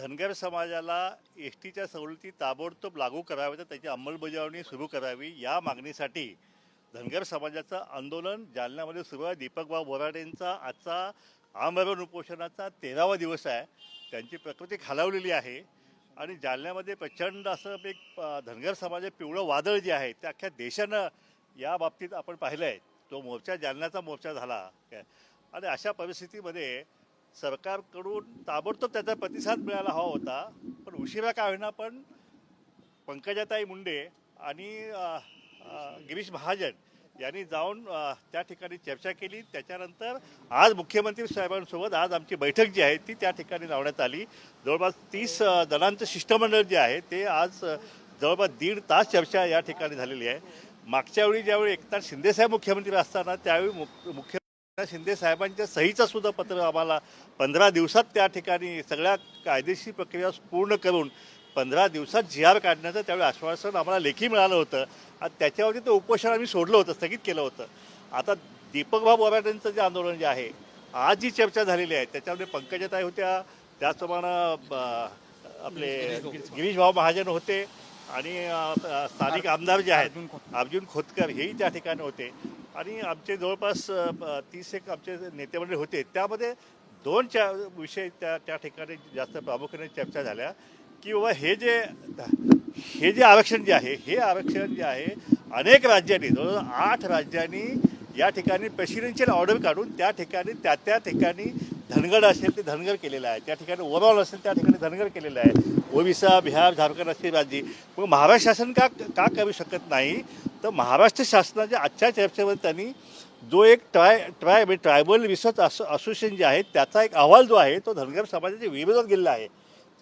धनगर समाजाला एस टीच्या सवलती ताबडतोब लागू कराव्यात, त्याची अंमलबजावणी सुरू करावी या मागणीसाठी धनगर समाजाचं आंदोलन जालन्यामध्ये सुरू आहे. दीपकभाऊ बोराडेंचा आजचा आमरण उपोषणाचा 13वा दिवस आहे. त्यांची प्रकृती खालावलेली आहे आणि जालन्यामध्ये प्रचंड असं एक धनगर समाज पिवळं वादळ जे आहे ते अख्ख्या देशानं या बाबतीत आपण पाहिलं आहे. तो मोर्चा जालन्याचा मोर्चा झाला आणि अशा परिस्थितीमध्ये सरकारकडून ताबडतोब त्याचा प्रतिसाद मिळायला हवा होता, पण उशिरा का होईना पण पंकजाताई मुंडे आणि गिरीश महाजन यांनी जाऊन त्या ठिकाणी चर्चा केली. त्याच्यानंतर आज मुख्यमंत्री साहेबांसोबत आज आमची बैठक जी आहे ती त्या ठिकाणी लावण्यात आली. जवळपास 30 जणांचं शिष्टमंडळ जे आहे ते आज जवळपास 1.5 तास चर्चा या ठिकाणी झालेली आहे. मागच्या वेळी ज्यावेळी एकनाथ शिंदेसाहेब मुख्यमंत्री असताना त्यावेळी मुख्य शिंदे साहेबांच्या सहीचं सुद्धा पत्र आम्हाला 15 दिवसात त्या ठिकाणी सगळ्या कायदेशीर प्रक्रिया पूर्ण करून 15 दिवसात जी.आर. काढण्याचं त्यावेळी आश्वासन आम्हाला लेखी मिळालं होतं आणि त्याच्यावरती ते उपोषण आम्ही सोडलं होतं, स्थगित केलं होतं. आता दीपकभाऊ बोराडेंचं जे आंदोलन जे आहे, आज जी चर्चा झालेली आहे त्याच्यामध्ये पंकजाताई होत्या, त्याचप्रमाणे आपले गिरीशभाऊ महाजन होते आणि स्थानिक आमदार जे आहेत अर्जुन खोतकर हेही त्या ठिकाणी होते आणि आमचे जवळपास 30 एक आमचे नेतेमंडळी होते. त्यामध्ये 2 विषय त्या ठिकाणी जास्त प्रामुख्याने चर्चा झाल्या की बाबा हे जे आरक्षण जे आहे हे आरक्षण जे आहे अनेक राज्यांनी जवळजवळ 8 राज्यांनी या ठिकाणी प्रेसिडेन्शियल ऑर्डर काढून त्या ठिकाणी त्या ठिकाणी धनगर असेल ते धनगर केलेलं आहे, त्या ठिकाणी ओव्हरऑल असेल त्या ठिकाणी धनगर केलेलं आहे. ओरिसा, बिहार, झारखंड असतील राज्ये. मग महाराष्ट्र शासन का करू शकत नाही? तर महाराष्ट्र शासनाच्या आजच्या चर्चेमध्ये त्यांनी जो एक ट्रायबल रिसर्च असोसिएशन जे आहे त्याचा एक अहवाल जो आहे तो धनगर समाजाच्या विरोधात गेलेला आहे.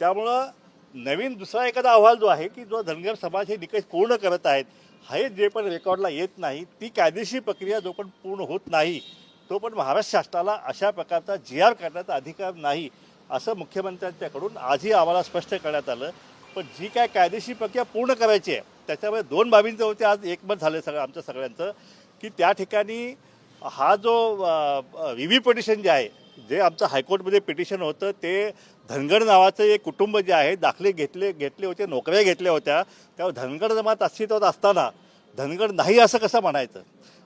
त्यामुळं नवीन दुसरा एखादा अहवाल जो आहे की जो धनगर समाज हे निकष पूर्ण करत आहेत, हे जे पण रेकॉर्डला येत नाही, ती कायदेशीर प्रक्रिया जो पण पूर्ण होत नाही तो पण महाराष्ट्र शासनाला अशा प्रकारचा जी.आर. करण्याचा अधिकार नाही असं मुख्यमंत्र्यांच्याकडून आजही आम्हाला स्पष्ट करण्यात आलं. पण जी काय कायदेशीर प्रक्रिया पूर्ण करायची आहे त्याच्यामुळे 2 बाबींचं होते आज एकमत झालं आमचं सगळ्यांचं की त्या ठिकाणी हा जो व्ही पिटिशन जे आहे, जे आमचं हायकोर्टमध्ये पिटिशन होतं ते धनगर नावाचं एक कुटुंब जे आहे दाखले घेतले होते, नोकऱ्या घेतल्या होत्या, त्यावर धनगर जमात अस्तित्वात असताना धनगर नाही असं कसं म्हणायचं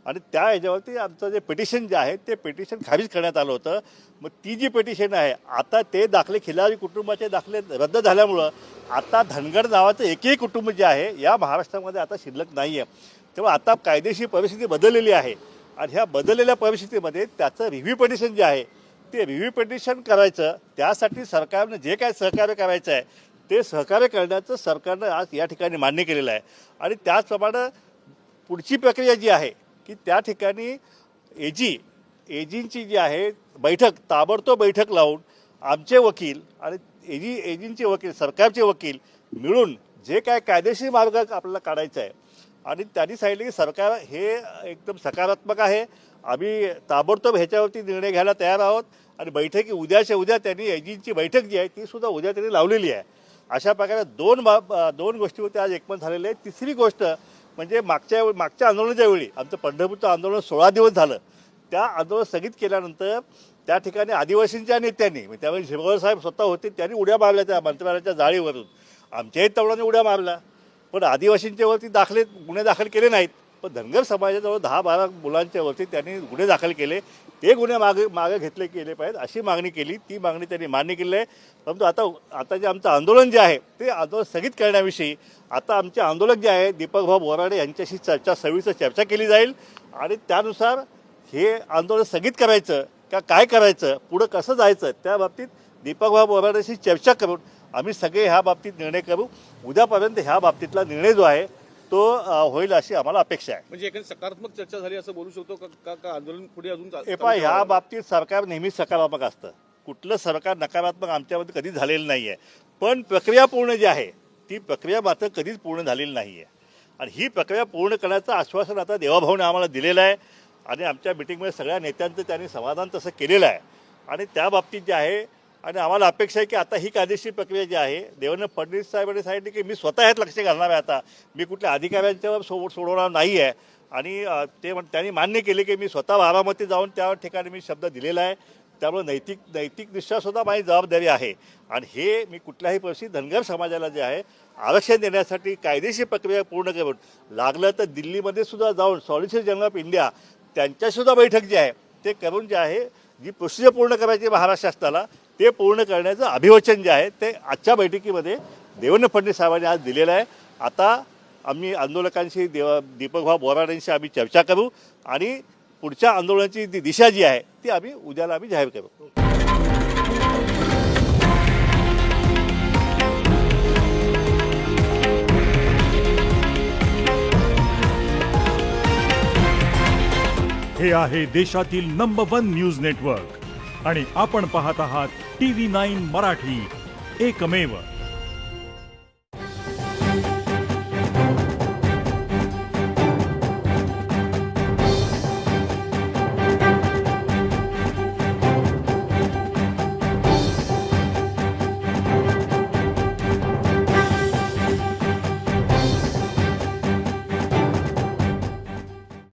आणि त्या ह्याच्यावरती आमचं जे पिटिशन जे आहे ते पिटिशन खारिज करण्यात आलं होतं. मग ती जी पिटिशन आहे आता ते दाखले खिलारी कुटुंबाचे दाखले रद्द झाल्यामुळं आता धनगर नावाचं एकही कुटुंब जे आहे या महाराष्ट्रामध्ये आता शिल्लक नाही आहे. तेव्हा आता कायदेशीर परिस्थिती बदललेली आहे आणि ह्या बदललेल्या परिस्थितीमध्ये त्याचं रिव्ह्यू पिटिशन जे आहे ते रिव्ह्यू पिटिशन करायचं, त्यासाठी सरकारनं जे काय सहकार्य करायचं आहे ते सहकार्य करण्याचं सरकारनं आज या ठिकाणी मान्य केलेलं आहे. आणि त्याचप्रमाणे पुढची प्रक्रिया जी आहे की त्या ठिकाणी एजींची जी आहे बैठक, ताबडतोब बैठक लावून आमचे वकील आणि एजींचे वकील, सरकारचे वकील मिळून जे काय कायदेशीर मार्ग आपल्याला काढायचा आहे आणि त्यांनी सांगितलं की सरकार हे एकदम सकारात्मक आहे, आम्ही ताबडतोब ह्याच्यावरती निर्णय घ्यायला तयार आहोत आणि बैठकी उद्याच्या उद्या त्यांनी एजींची बैठक जी आहे ती सुद्धा उद्या त्यांनी लावलेली आहे. अशा प्रकारे 2 गोष्टीवरती आज एकमत झालेले आहे. तिसरी गोष्ट म्हणजे मागच्या आंदोलनाच्या वेळी आमचं पंढरपूरचं आंदोलन 16 दिवस झालं. त्या आंदोलन स्थगित केल्यानंतर त्या ठिकाणी आदिवासींच्या नेत्यांनी त्यावेळी झिरवळ साहेब स्वतः होते, त्यांनी उड्या मारल्या त्या मंत्रालयाच्या जाळीवरून. आमच्याही तरुणांनी उड्या मारल्या, पण आदिवासींच्यावरती गुन्हे दाखल केले नाहीत. पण धनगर समाजाजवळ 10-12 मुलांच्या वरती त्यांनी गुन्हे दाखल केले. ते गुन्हे मागे गेले पाहिजेत अशी मागणी केली. ती मागणी त्यांनी मान्य केली आहे. परंतु आता जे आमचं आंदोलन जे आहे ते आंदोलन स्थगित करण्याविषयी आता आमचे आंदोलक जे आहे दीपकभाऊ बोराडे यांच्याशी सविस्तर चर्चा केली जाईल आणि त्यानुसार हे आंदोलन स्थगित करायचं का काय करायचं, पुढं कसं जायचं, त्या बाबतीत दीपकभाऊ बोराडेशी चर्चा करून आम्ही सगळे ह्या बाबतीत निर्णय करू. उद्यापर्यंत ह्या बाबतीतला निर्णय जो आहे तो होईल अशी आम्हाला अपेक्षा आहे. म्हणजे एखादी सकारात्मक चर्चा झाली असं बोलू शकतो का आंदोलन पुढे अजून? ह्या बाबतीत सरकार नेहमीच सकारात्मक असतं. कुठलं सरकार नकारात्मक आमच्यामध्ये कधीच झालेलं नाही आहे. पण प्रक्रिया पूर्ण जी आहे ती प्रक्रिया मात्र कधीच पूर्ण झालेली नाही आहे आणि ही प्रक्रिया पूर्ण करण्याचं आश्वासन आता देवाभाऊने आम्हाला दिलेलं आहे आणि आमच्या मिटिंगमध्ये सगळ्या नेत्यांचं त्यांनी समाधान तसं केलेलं आहे आणि त्या बाबतीत जे आहे आणि आम्हाला अपेक्षा आहे की आता ही कायदेशीर प्रक्रिया जी आहे, देवेंद्र फडणवीस साहेबांनी सांगितले की मी स्वतः ह्यात लक्ष घालणार आहे, आता मी कुठल्या अधिकाऱ्यांच्यावर सोडवणार नाही आहे आणि त्यांनी मान्य केले की मी स्वतः बारामती जाऊन त्या ठिकाणी मी शब्द दिलेला आहे. त्यामुळे नैतिकदृष्ट्या सुद्धा माझी जबाबदारी आहे आणि हे मी कुठल्याही परिस्थितीत धनगर समाजाला जे आहे आरक्षण देण्यासाठी कायदेशीर प्रक्रिया पूर्ण करून लागलं तर दिल्लीमध्ये सुद्धा जाऊन सॉलिसिटर जनरल ऑफ इंडिया त्यांच्यासुद्धा बैठक जी आहे ते करून जे आहे जी प्रोसिजर पूर्ण करायची महाराष्ट्र शासनाला ते पूर्ण करण्याचं अभिवचन जे आहे ते आजच्या बैठकीमध्ये देवेंद्र फडणवीस साहेबांनी आज दिलेलं आहे. आता आम्ही आंदोलकांशी दीपकभाऊ बोराडेंशी आम्ही चर्चा करू आणि पुढच्या आंदोलनाची जी दिशा जी आहे ती आम्ही उद्याला जाहीर करू. हे आहे देशातील नंबर 1 न्यूज नेटवर्क आणि आपण पाहत आहात TV9 मराठी, एकमेव.